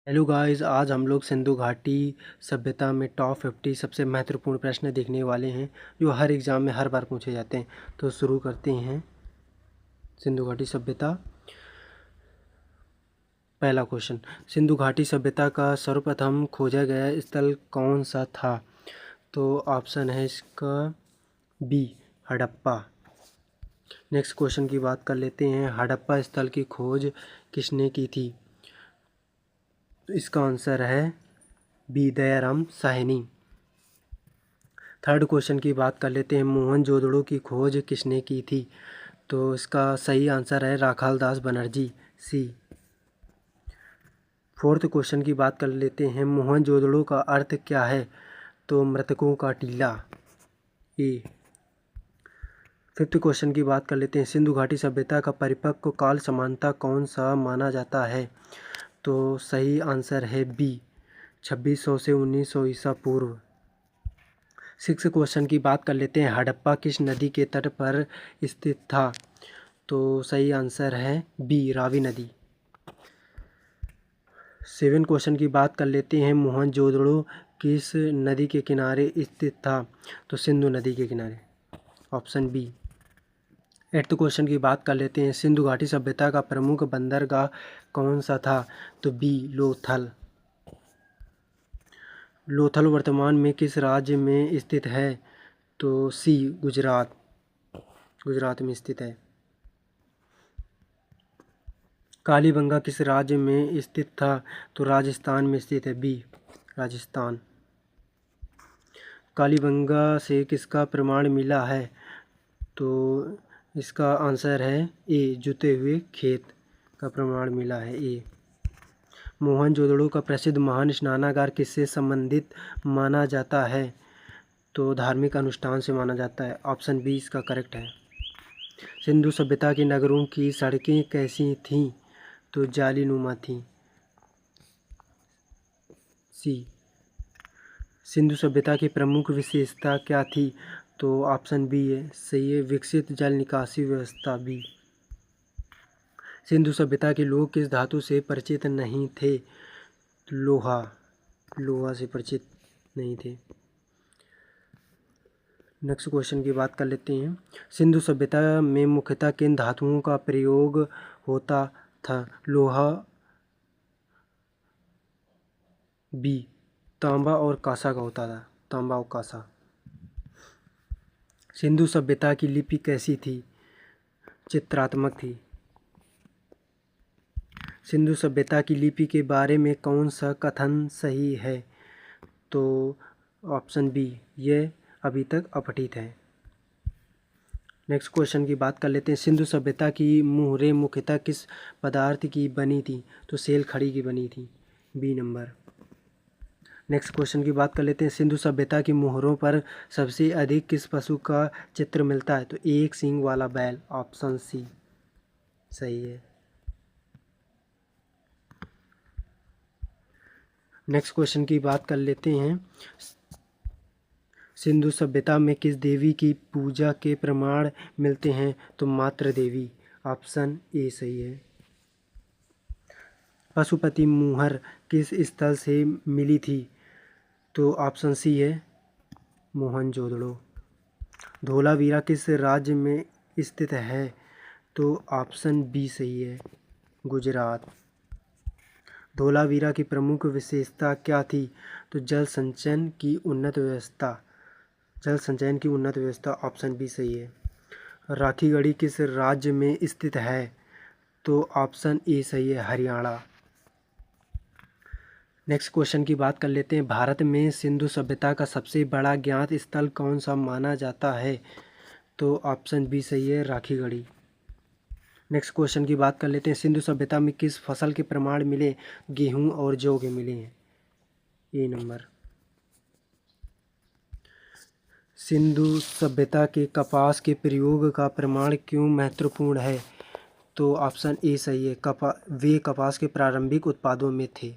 Hello guys, आज हम लोग सिंधु घाटी सभ्यता में टॉप 50 सबसे महत्वपूर्ण प्रश्न देखने वाले हैं जो हर एग्ज़ाम में हर बार पूछे जाते हैं। तो शुरू करते हैं। सिंधु घाटी सभ्यता। पहला क्वेश्चन, सिंधु घाटी सभ्यता का सर्वप्रथम खोजा गया स्थल कौन सा था? तो ऑप्शन है इसका बी, हड़प्पा। नेक्स्ट क्वेश्चन की बात कर लेते हैं। हड़प्पा स्थल की खोज किसने की थी? तो इसका आंसर है B, Dayaram Sahni. Third question की बात कर लेते हैं। मोहनजोदड़ो की खोज किसने की थी? तो इसका सही आंसर है राखालदास बनर्जी, सी। फोर्थ क्वेश्चन की बात कर लेते हैं। मोहनजोदड़ो का अर्थ क्या है? तो मृतकों का टीला, ए। फिफ्थ क्वेश्चन की बात कर लेते हैं। सिंधु घाटी सभ्यता का परिपक्व काल समानता कौन सा माना जाता है? तो सही आंसर है बी, 2600 से 1900 ईसा पूर्व। सिक्स क्वेश्चन की बात कर लेते हैं। हड़प्पा किस नदी के तट पर स्थित था? तो सही आंसर है बी, रावी नदी। सेवन क्वेश्चन की बात कर लेते हैं। मोहनजोदड़ो किस नदी के किनारे स्थित था? तो सिंधु नदी के किनारे, ऑप्शन बी। एट्थ क्वेश्चन की बात कर लेते हैं। सिंधु घाटी सभ्यता का प्रमुख बंदरगाह कौन सा था? तो बी, लोथल। लोथल वर्तमान में किस राज्य में स्थित है? तो सी, गुजरात। गुजरात में स्थित है। कालीबंगा किस राज्य में स्थित था? तो राजस्थान में स्थित है, बी, राजस्थान। कालीबंगा से किसका प्रमाण मिला है? तो इसका आंसर है ए, जुते हुए खेत का प्रमाण मिला है, ए। मोहनजोदड़ो का प्रसिद्ध महान स्नानागार किससे संबंधित माना जाता है? तो धार्मिक अनुष्ठान से माना जाता है, ऑप्शन बी इसका करेक्ट है। सिंधु सभ्यता के नगरों की सड़कें कैसी थीं? तो जालीनुमा थीं, सी। सिंधु सभ्यता की प्रमुख विशेषता क्या थी? तो ऑप्शन बी है सही है, विकसित जल निकासी व्यवस्था, बी। सिंधु सभ्यता के लोग किस धातु से परिचित नहीं थे? लोहा, लोहा से परिचित नहीं थे। नेक्स्ट क्वेश्चन की बात कर लेते हैं। सिंधु सभ्यता में मुख्यतः किन धातुओं का प्रयोग होता था? लोहा, बी, तांबा और कांसा का होता था, तांबा और कांसा। सिंधु सभ्यता की लिपि कैसी थी? चित्रात्मक थी। सिंधु सभ्यता की लिपि के बारे में कौन सा कथन सही है? तो ऑप्शन बी, ये अभी तक अपठित है। नेक्स्ट क्वेश्चन की बात कर लेते हैं। सिंधु सभ्यता की मुहरें मुख्यतः किस पदार्थ की बनी थी? तो सेल खड़ी की बनी थी, बी नंबर। नेक्स्ट क्वेश्चन की बात कर लेते हैं। सिंधु सभ्यता की मुहरों पर सबसे अधिक किस पशु का चित्र मिलता है? तो एक सींग वाला बैल, ऑप्शन सी सही है। नेक्स्ट क्वेश्चन की बात कर लेते हैं। सिंधु सभ्यता में किस देवी की पूजा के प्रमाण मिलते हैं? तो मातृ देवी, ऑप्शन ए सही है। पशुपति मुहर किस स्थल से मिली थी? तो ऑप्शन सी है, मोहनजोदड़ो। धोलावीरा किस राज्य में स्थित है? तो ऑप्शन बी सही है, गुजरात। धोलावीरा की प्रमुख विशेषता क्या थी? तो जल संचयन की उन्नत व्यवस्था, जल संचयन की उन्नत व्यवस्था, ऑप्शन बी सही है। राखीगढ़ी किस राज्य में स्थित है? तो ऑप्शन ए सही है, हरियाणा। नेक्स्ट क्वेश्चन की बात कर लेते हैं। भारत में सिंधु सभ्यता का सबसे बड़ा ज्ञात स्थल कौन सा माना जाता है? तो ऑप्शन बी सही है, राखीगढ़ी। नेक्स्ट क्वेश्चन की बात कर लेते हैं। सिंधु सभ्यता में किस फसल के प्रमाण मिले? गेहूं और जौ के मिले हैं, ए नंबर। सिंधु सभ्यता के कपास के प्रयोग का प्रमाण क्यों महत्वपूर्ण है? तो ऑप्शन ए सही है, वे कपास के प्रारंभिक उत्पादों में थे।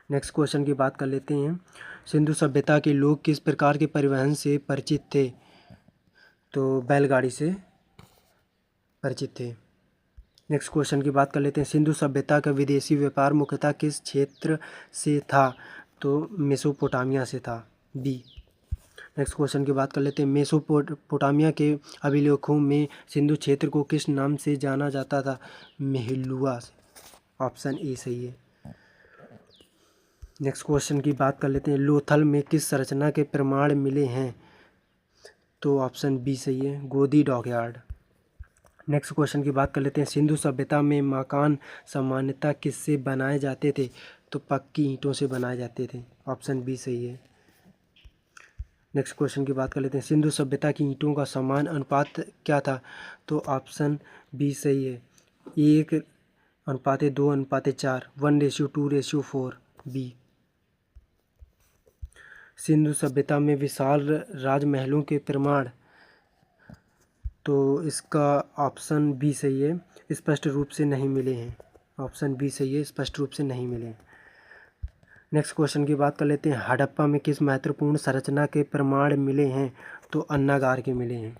नेक्स्ट क्वेश्चन की बात कर लेते हैं। सिंधु सभ्यता के लोग किस प्रकार के परिवहन से परिचित थे? तो बैलगाड़ी से परिचित थे। नेक्स्ट क्वेश्चन की बात कर लेते हैं। सिंधु सभ्यता का विदेशी व्यापार मुख्यतः किस क्षेत्र से था? तो मेसोपोटामिया से था, बी। नेक्स्ट क्वेश्चन की बात कर लेते हैं। मेसोपोटामिया के अभिलेखों में सिंधु क्षेत्र को किस नाम से जाना जाता था? मेहलुआ से, ऑप्शन ए सही है। नेक्स्ट क्वेश्चन की बात कर लेते हैं। लोथल में किस संरचना के प्रमाण मिले हैं? तो ऑप्शन बी सही है, गोदी डॉकयार्ड। नेक्स्ट क्वेश्चन की बात कर लेते हैं। सिंधु सभ्यता में मकान सामान्यतः किससे बनाए जाते थे? तो पक्की ईंटों से बनाए जाते थे, ऑप्शन बी सही है। नेक्स्ट क्वेश्चन की बात कर लेते हैं। सिंधु सभ्यता की ईंटों का समान अनुपात क्या था? तो ऑप्शन बी सही है, 1:2:4, 1:2:4, बी। सिंधु सभ्यता में विशाल राजमहलों के प्रमाण, तो इसका ऑप्शन बी सही है, स्पष्ट रूप से नहीं मिले हैं, ऑप्शन बी सही है, स्पष्ट रूप से नहीं मिले हैं। नेक्स्ट क्वेश्चन की बात कर लेते हैं। हड़प्पा में किस महत्वपूर्ण संरचना के प्रमाण मिले हैं? तो अन्नागार के मिले हैं।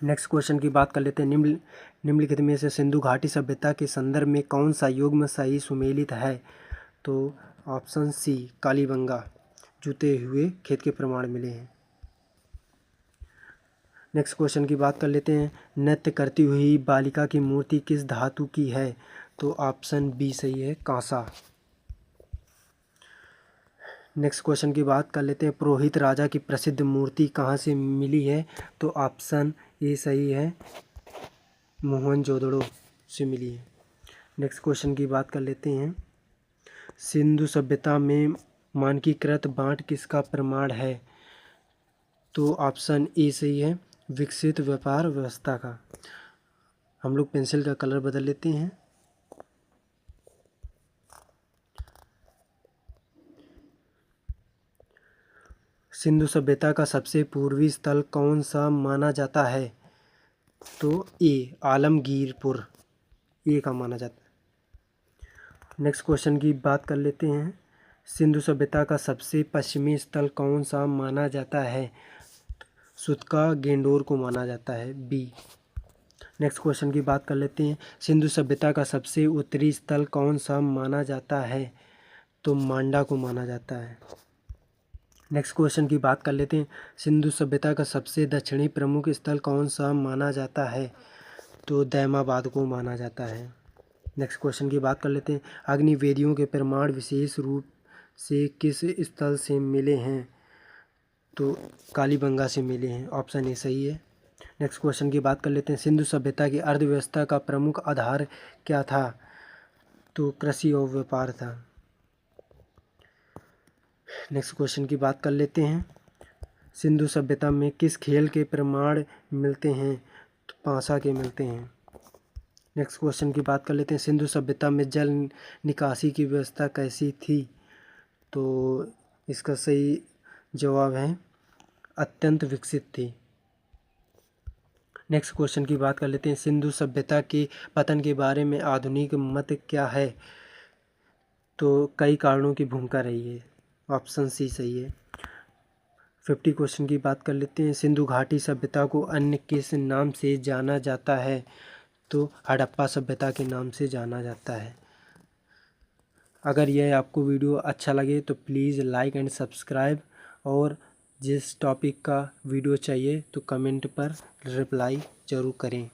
नेक्स्ट क्वेश्चन की बात कर लेते हैं। निम्नलिखित में से सिंधु घाटी सभ्यता के संदर्भ में कौन सा युग्म सही सुमेलित है? तो ऑप्शन सी, कालीबंगा, जुते हुए खेत के प्रमाण मिले हैं। नेक्स्ट क्वेश्चन की बात कर लेते हैं। नृत्य करती हुई बालिका की मूर्ति किस धातु की है? तो ऑप्शन बी सही है, कांसा। नेक्स्ट क्वेश्चन की बात कर लेते हैं। पुरोहित राजा की प्रसिद्ध मूर्ति कहाँ से मिली है? तो ऑप्शन ए सही है, मोहनजोदड़ो से मिली है। नेक्स्ट क्वेश्चन की बात कर लेते हैं। सिंधु सभ्यता में मानकीकृत बांट किसका प्रमाण है? तो ऑप्शन ए सही है, विकसित व्यापार व्यवस्था का। हम लोग पेंसिल का कलर बदल लेते हैं। सिंधु सभ्यता का सबसे पूर्वी स्थल कौन सा माना जाता है? तो ए, आलमगीरपुर, ए का माना जाता है। नेक्स्ट क्वेश्चन की बात कर लेते हैं। सिंधु सभ्यता का सबसे पश्चिमी स्थल कौन सा माना जाता है? सुतका गेंडोर को माना जाता है, बी। नेक्स्ट क्वेश्चन की बात कर लेते हैं। सिंधु सभ्यता का सबसे उत्तरी स्थल कौन सा माना जाता है? तो मांडा को माना जाता है। नेक्स्ट क्वेश्चन की बात कर लेते हैं। सिंधु सभ्यता का सबसे दक्षिणी प्रमुख स्थल कौन सा माना जाता है? तो दैमाबाद को माना जाता है। नेक्स्ट क्वेश्चन की बात कर लेते हैं। अग्निवेदियों के प्रमाण विशेष रूप से किस स्थल से मिले हैं? तो कालीबंगा से मिले हैं, ऑप्शन ए सही है। नेक्स्ट क्वेश्चन की बात कर लेते हैं। सिंधु सभ्यता की अर्थव्यवस्था का प्रमुख आधार क्या था? तो कृषि और व्यापार था। नेक्स्ट क्वेश्चन की बात कर लेते हैं। सिंधु सभ्यता में किस खेल के प्रमाण मिलते हैं? तो पासा के मिलते हैं। नेक्स्ट क्वेश्चन की बात कर लेते हैं। सिंधु सभ्यता में जल निकासी की व्यवस्था कैसी थी? तो इसका सही जवाब है, अत्यंत विकसित थी। नेक्स्ट क्वेश्चन की बात कर लेते हैं। सिंधु सभ्यता के पतन के बारे में आधुनिक मत क्या है? तो कई कारणों की भूमिका रही है, ऑप्शन सी सही है। 50 क्वेश्चन की बात कर लेते हैं। सिंधु घाटी सभ्यता को अन्य किस नाम से जाना जाता है? तो हड़प्पा सभ्यता के नाम से जाना जाता है। अगर यह आपको वीडियो अच्छा लगे तो प्लीज़ लाइक एंड सब्सक्राइब, और जिस टॉपिक का वीडियो चाहिए तो कमेंट पर रिप्लाई ज़रूर करें।